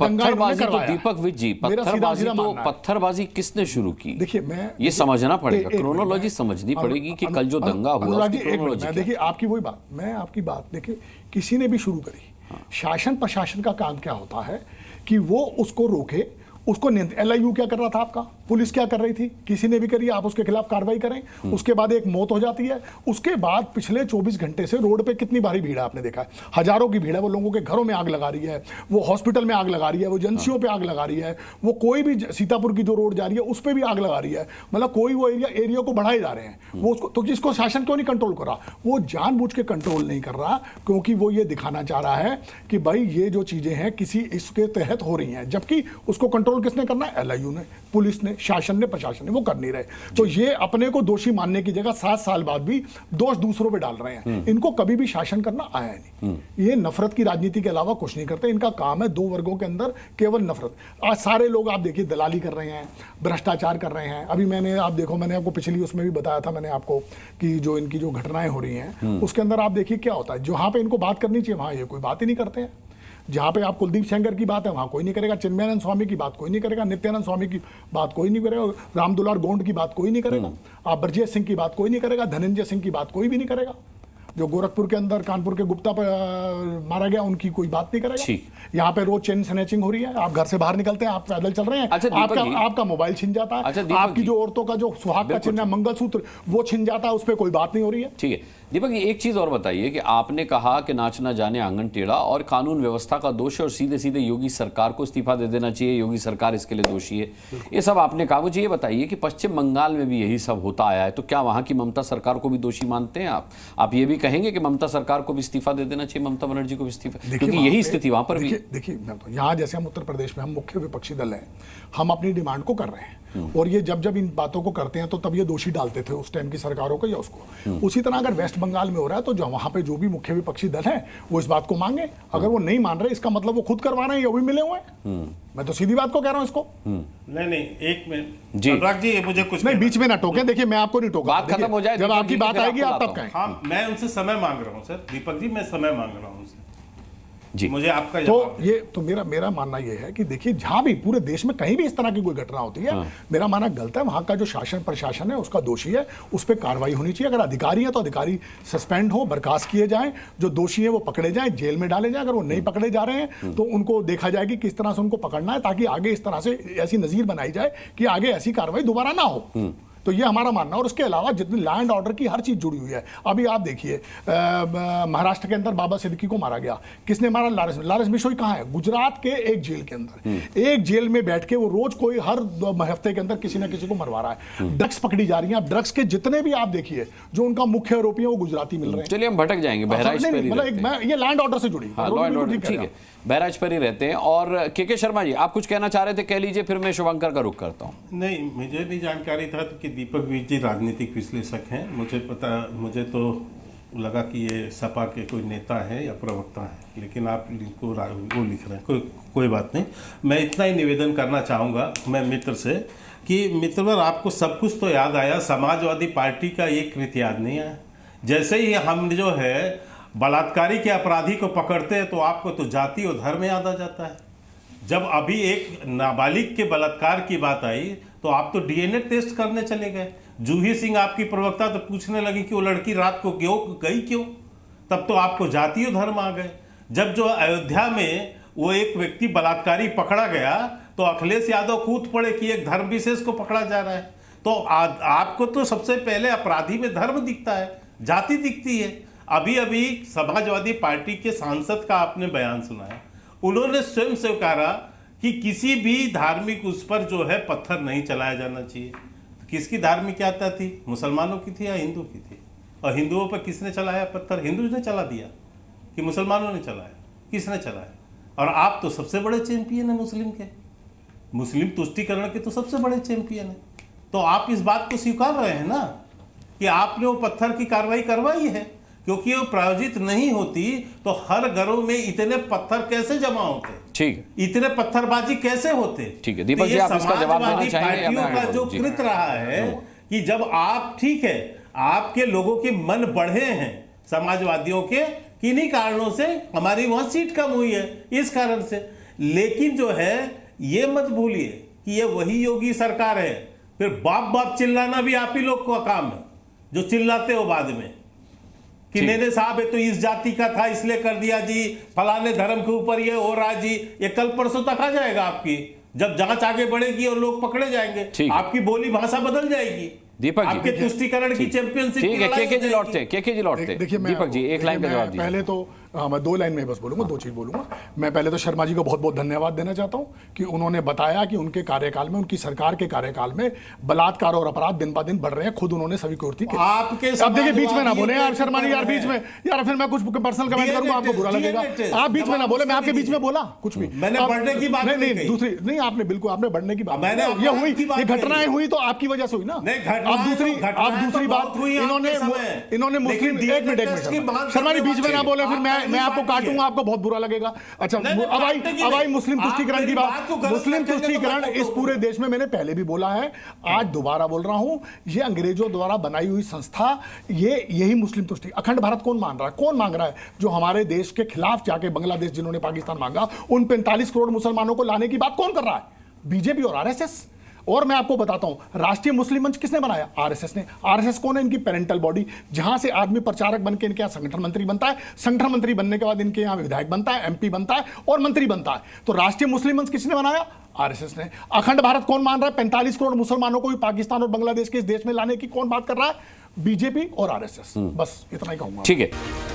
दंगा इन्होंने तो करवाया। दीपक विज जी, पत्थरबाजी किसने शुरू की? देखिए, मैं ये समझना पड़ेगा, क्रोनोलॉजी समझनी पड़ेगी कि कल जो दंगा हुआ उसकी क्रोनोलॉजी। देखिए आपकी वही बात, मैं आपकी बात, देखिए किसी ने भी शुरू करी, शासन प्रशासन का काम क्या होता है कि वो उसको रोके, उसको LIU क्या कर रहा था आपका, पुलिस क्या कर रही थी, किसी ने भी करी, आप उसके खिलाफ कार्रवाई करें, उसके बाद एक मौत हो जाती है, उसके बाद पिछले 24 घंटे से रोड पे कितनी भारी भीड़ है आपने देखा है, हजारों की भीड़ है, वो लोगों के घरों में आग लगा रही है, वो हॉस्पिटल में आग लगा रही है, वो एजेंसियों पे आग लगा रही है, वो कोई भी सीतापुर की जो रोड जा रही है उस पर भी आग लगा रही है, मतलब कोई वो एरिया को बढ़ाए जा रहे हैं, वो उसको, तो जिसको शासन क्यों नहीं कंट्रोल कर रहा, वो जानबूझ के कंट्रोल नहीं कर रहा, क्योंकि वो ये दिखाना चाह रहा है कि भाई ये जो चीजें हैं किसी इसके तहत हो रही हैं, जबकि उसको कंट्रोल किसने करना है, LIU ने, पुलिस ने, शासन ने, प्रशासन ने, वो कर नहीं रहे। तो ये अपने को दोषी मानने की जगह 7 साल बाद भी दोष दूसरों पे डाल रहे हैं। इनको कभी भी शासन करना आया नहीं, ये नफरत की राजनीति के अलावा कुछ नहीं करते, इनका काम है दो वर्गों के अंदर केवल नफरत। आज सारे लोग आप देखिए दलाली कर रहे हैं, भ्रष्टाचार कर रहे हैं। अभी मैंने आपको पिछली उसमें भी बताया था मैंने आपको कि जो इनकी जो घटनाएं हो रही हैं उसके अंदर आप देखिए क्या होता है, जहां पे इनको बात करनी चाहिए वहां ये कोई बात ही नहीं करते हैं, जहां पे आप कुलदीप सेंगर की बात है वहां कोई नहीं करेगा, चिन्मयानंद स्वामी की बात कोई नहीं करेगा, नित्यानंद स्वामी की बात कोई नहीं करेगा, रामदुलार गोंड की बात कोई नहीं करेगा, आप ब्रजेश सिंह की बात कोई नहीं करेगा, धनंजय सिंह की बात कोई भी नहीं करेगा, जो गोरखपुर के अंदर कानपुर के गुप्ता पर मारा गया उनकी कोई बात नहीं करेगा। यहाँ पे रोज चेन स्नैचिंग हो रही है, आप घर से बाहर निकलते हैं, आप पैदल चल रहे हैं, आपका मोबाइल छिन जाता है, आपकी जो औरतों का जो सुहाग का चिन्ह है मंगलसूत्र वो छिन जाता है, उस पर कोई बात नहीं हो रही है। ठीक है दीपक जी, एक चीज और बताइए कि आपने कहा कि नाच ना जाने आंगन टेढ़ा और कानून व्यवस्था का दोष है और सीधे सीधे योगी सरकार को इस्तीफा दे देना चाहिए, योगी सरकार इसके लिए दोषी है, ये सब आपने कहा। मुझे ये बताइए कि पश्चिम बंगाल में भी यही सब होता आया है, तो क्या वहां की ममता सरकार को भी दोषी मानते हैं आप ये भी कहेंगे कि ममता सरकार को भी इस्तीफा दे देना चाहिए, ममता बनर्जी को भी इस्तीफा, क्योंकि यही स्थिति वहां पर भी। देखिए यहाँ जैसे हम उत्तर प्रदेश में हम मुख्य विपक्षी दल हैं, हम अपनी डिमांड को कर रहे हैं और ये जब इन बातों को करते हैं तो तब ये दोषी डालते थे उस टाइम की सरकारों को या उसको। उसी तरह अगर वेस्ट बंगाल में हो रहा है तो जो वहां पे जो भी मुख्य विपक्षी दल है वो इस बात को मांगे, अगर वो नहीं मान रहे इसका मतलब वो खुद करवा रहे हैं या भी मिले हुए हैं। मैं तो सीधी बात को कह रहा हूं इसको। नहीं एक मिनट अनुराग जी, मुझे कुछ नहीं बीच में ना टोके, देखिए मैं आपको नहीं टोका, बात खत्म हो जाए, जब आपकी बात आएगी आप तब कहें। हाँ मैं उनसे समय मांग रहा हूँ सर, दीपक जी मैं समय मांग रहा हूँ उनसे जी, मुझे आपका तो ये तो मेरा मानना ये है कि देखिए जहां भी पूरे देश में कहीं भी इस तरह की कोई घटना होती है, मेरा मानना गलत है, वहां का जो शासन प्रशासन है उसका दोषी है, उस पर कार्रवाई होनी चाहिए। अगर अधिकारी है तो अधिकारी सस्पेंड हो, बर्खास्त किए जाएं, जो दोषी है वो पकड़े जाएं, जेल में डाले जाएं, अगर वो नहीं पकड़े जा रहे हैं तो उनको देखा जाए कि किस तरह से उनको पकड़ना है, ताकि आगे इस तरह से ऐसी नजीर बनाई जाए कि आगे ऐसी कार्रवाई दोबारा ना हो। तो ये हमारा मानना है। और उसके अलावा जितनी लैंड ऑर्डर की हर चीज जुड़ी हुई है, अभी आप देखिए महाराष्ट्र के अंदर बाबा सिद्दीकी को मारा गया, किसने मारा, लारेंस बिश्नोई कहाँ है, गुजरात के एक जेल के अंदर, एक जेल में बैठ के वो रोज कोई हर हफ्ते के अंदर किसी ना किसी को मरवा रहा है। ड्रग्स पकड़ी जा रही है, ड्रग्स के जितने भी आप देखिए जो उनका मुख्य आरोपी है वो गुजराती मिल रहे हैं। चलिए हम भटक जाएंगे, बहराइच पर मतलब ये लैंड ऑर्डर से जुड़ी, ठीक है, बहराइच पर ही रहते हैं। और के शर्मा जी आप कुछ कहना चाह रहे थे, कह लीजिए, फिर मैं शुभंकर का रुख करता हूँ। नहीं मुझे भी जानकारी था कि दीपक विज जी राजनीतिक विश्लेषक हैं, मुझे तो लगा कि ये सपा के कोई नेता है या प्रवक्ता है, लेकिन आप इनको वो लिख रहे हैं, कोई बात नहीं। मैं इतना ही निवेदन करना चाहूँगा मैं मित्र से कि मित्रवर आपको सब कुछ तो याद आया, समाजवादी पार्टी का एक कृत्य याद नहीं आया। जैसे ही हम जो है बलात्कारी के अपराधी को पकड़ते हैं तो आपको तो जाति और धर्म याद आ जाता है। जब अभी एक नाबालिग के बलात्कार की बात आई तो आप तो DNA टेस्ट करने चले गए। जूही सिंह आपकी प्रवक्ता तो पूछने लगी कि वो लड़की रात को गई क्यों, तब तो आपको जाति और धर्म आ गए। जब जो अयोध्या में वो एक व्यक्ति बलात्कारी पकड़ा गया तो अखिलेश यादव कूद पड़े कि एक धर्म विशेष को पकड़ा जा रहा है। तो आपको तो सबसे पहले अपराधी में धर्म दिखता है, जाति दिखती है। अभी समाजवादी पार्टी के सांसद का आपने बयान सुना है, उन्होंने स्वयं से कहा कि किसी भी धार्मिक उस पर जो है पत्थर नहीं चलाया जाना चाहिए। तो किसकी धार्मिकता थी, मुसलमानों की थी या हिंदू की थी? और हिंदुओं पर किसने चलाया पत्थर? हिंदू ने चला दिया कि मुसलमानों ने चलाया? किसने चलाया? और आप तो सबसे बड़े चैंपियन है मुस्लिम के, मुस्लिम तुष्टीकरण के तो सबसे बड़े चैंपियन है। तो आप इस बात को स्वीकार रहे हैं ना कि आपने वो पत्थर की कार्रवाई करवाई है, क्योंकि वो प्रायोजित नहीं होती तो हर घरों में इतने पत्थर कैसे जमा होते, ठीक, इतने पत्थरबाजी कैसे होते। ठीक है दीपक जी, आप इसका जवाब देना चाहेंगे? पार्टियों का जो कृत्य रहा है कि जब आप, ठीक है, आपके लोगों के मन बढ़े हैं समाजवादियों के, किन्हीं कारणों से हमारी वहां सीट कम हुई है इस कारण से, लेकिन जो है ये मत भूलिए कि ये वही योगी सरकार है। फिर बाप बाप चिल्लाना भी आप ही लोग का काम है, जो चिल्लाते हो बाद में कि नहीं साहब ये तो इस जाति का था इसलिए कर दिया जी, फलाने धर्म के ऊपर ये हो रहा जी। ये कल परसों तक आ जाएगा आपकी, जब जांच आगे बढ़ेगी और लोग पकड़े जाएंगे, आपकी बोली भाषा बदल जाएगी। दीपक जी, आपके तुष्टीकरण की चैंपियनशिप ठीक है, केके जी लौटते देखिए दीपक जी एक लाइन का जवाब दीजिए। पहले तो मैं 2 लाइन में बस बोलूंगा, 2 चीज बोलूंगा। मैं पहले तो शर्मा जी को बहुत बहुत धन्यवाद देना चाहता हूं कि उन्होंने बताया कि उनके कार्यकाल में, उनकी सरकार के कार्यकाल में बलात्कार और अपराध दिन ब दिन बढ़ रहे हैं। खुद उन्होंने स्वीकृति की। आपके अब देखिए बीच में ना बोले यार शर्मा जी, यार बीच में यार फिर मैं कुछ पर्सनल कमेंट करूंगा आपको बुरा लगेगा। आप बीच में ना बोले, मैं आपके बीच में बोला कुछ भी। मैंने बढ़ने की बात नहीं, दूसरी नहीं, आपने बिल्कुल आपने बढ़ने की बात, ये हुई, ये घटनाएं हुई तो आपकी वजह से हुई ना। आप दूसरी बात इन्होंने मुस्लिम, एक मिनट शर्मा जी बीच में ना बोले, फिर मैं आपको काटूंगा, आपको बहुत बुरा लगेगा। अच्छा अब आई मुस्लिम तुष्टीकरण की बात। मुस्लिम तुष्टीकरण इस पूरे देश में मैंने पहले भी बोला है, आज दोबारा बोल रहा हूं, ये अंग्रेजों द्वारा बनाई हुई संस्था, यही मुस्लिम तुष्टि। अखंड भारत कौन मान रहा है, कौन मांग रहा है? जो हमारे देश के खिलाफ जाके बांग्लादेश, जिन्होंने पाकिस्तान मांगा, उन 45 करोड़ मुसलमानों को लाने की बात कौन कर रहा है? बीजेपी और आरएसएस। और मैं आपको बताता हूं, राष्ट्रीय मुस्लिम मंच किसने बनाया? आरएसएस ने। आरएसएस कौन है? इनकी पेरेंटल बॉडी, जहां से आदमी प्रचारक बनकर इनके यहां संगठन मंत्री बनता है, संगठन मंत्री बनने के बाद इनके यहां विधायक बनता है, एमपी बनता है और मंत्री बनता है। तो राष्ट्रीय मुस्लिम मंच किसने बनाया? आरएसएस ने। अखंड भारत कौन मान रहा है? 45 करोड़ मुसलमानों को भी पाकिस्तान और बांग्लादेश के इस देश में लाने की कौन बात कर रहा है? बीजेपी और आरएसएस। बस इतना ही कहूंगा। ठीक है।